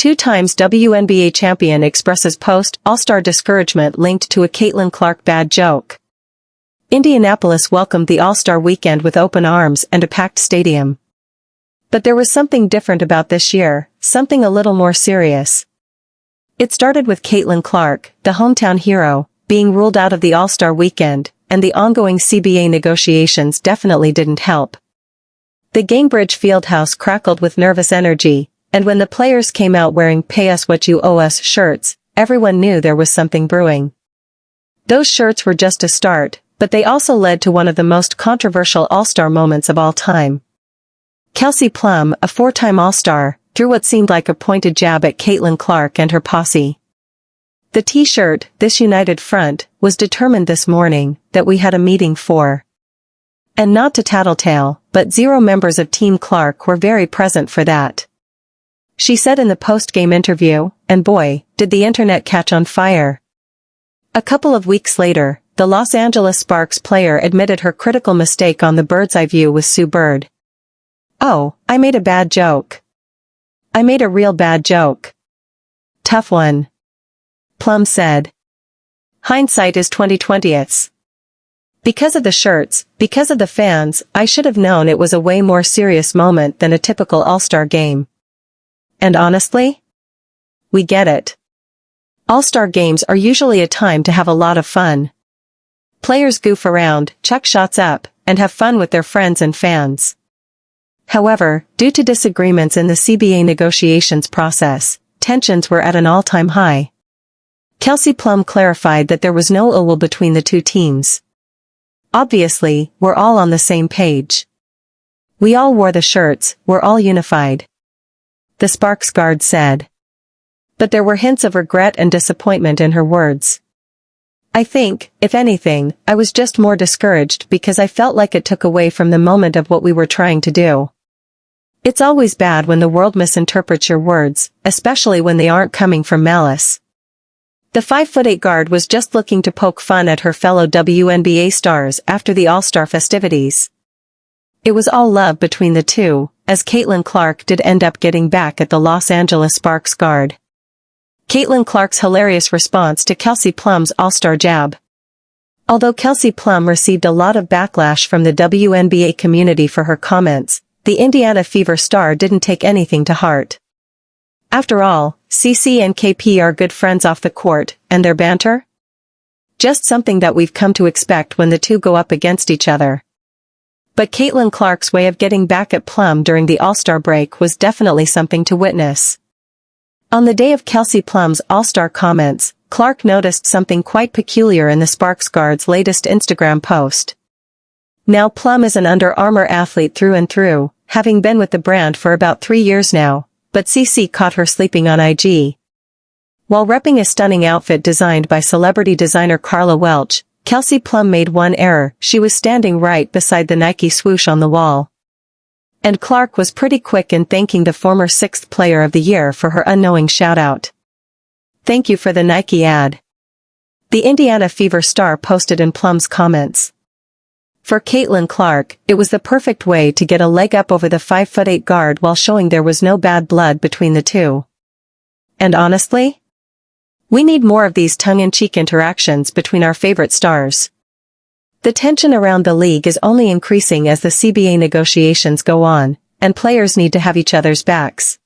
2 times WNBA champion expresses post-All-Star discouragement linked to a Caitlin Clark bad joke. Indianapolis welcomed the All-Star weekend with open arms and a packed stadium. But there was something different about this year, something a little more serious. It started with Caitlin Clark, the hometown hero, being ruled out of the All-Star weekend, and the ongoing CBA negotiations definitely didn't help. The Gainbridge Fieldhouse crackled with nervous energy, and when the players came out wearing "Pay Us What You Owe Us" shirts, everyone knew there was something brewing. Those shirts were just a start, but they also led to one of the most controversial All-Star moments of all time. Kelsey Plum, a 4-time All-Star, threw what seemed like a pointed jab at Caitlin Clark and her posse. The T-shirt, "This United Front," was determined this morning that we had a meeting for. And not to tattletale, but 0 members of Team Clark were very present for that. She said in the post-game interview, and boy, did the internet catch on fire. A couple of weeks later, the Los Angeles Sparks player admitted her critical mistake on the Bird's Eye View with Sue Bird. "Oh, I made a bad joke. I made a real bad joke. Tough one," Plum said. "Hindsight is 20/20. Because of the shirts, because of the fans, I should have known it was a way more serious moment than a typical All-Star game. And honestly, we get it. All-Star games are usually a time to have a lot of fun. Players goof around, chuck shots up, and have fun with their friends and fans. However, due to disagreements in the CBA negotiations process, tensions were at an all-time high. Kelsey Plum clarified that there was no ill will between the two teams. Obviously, we're all on the same page. We all wore the shirts, we're all unified," the Sparks guard said. But there were hints of regret and disappointment in her words. "I think, if anything, I was just more discouraged because I felt like it took away from the moment of what we were trying to do. It's always bad when the world misinterprets your words, especially when they aren't coming from malice." The 5'8" guard was just looking to poke fun at her fellow WNBA stars after the All-Star festivities. It was all love between the two, as Caitlin Clark did end up getting back at the Los Angeles Sparks guard. Caitlin Clark's hilarious response to Kelsey Plum's All-Star jab. Although Kelsey Plum received a lot of backlash from the WNBA community for her comments, the Indiana Fever star didn't take anything to heart. After all, CC and KP are good friends off the court, and their banter? Just something that we've come to expect when the two go up against each other. But Caitlin Clark's way of getting back at Plum during the All-Star break was definitely something to witness. On the day of Kelsey Plum's All-Star comments, Clark noticed something quite peculiar in the Sparks guard's latest Instagram post. Now Plum is an Under Armour athlete through and through, having been with the brand for about 3 years now, but CC caught her sleeping on IG. While repping a stunning outfit designed by celebrity designer Carla Welch, Kelsey Plum made one error: she was standing right beside the Nike swoosh on the wall. And Clark was pretty quick in thanking the former 6th Player of the Year for her unknowing shout-out. "Thank you for the Nike ad," the Indiana Fever star posted in Plum's comments. For Caitlin Clark, it was the perfect way to get a leg up over the 5'8" guard while showing there was no bad blood between the two. And honestly, we need more of these tongue-in-cheek interactions between our favorite stars. The tension around the league is only increasing as the CBA negotiations go on, and players need to have each other's backs.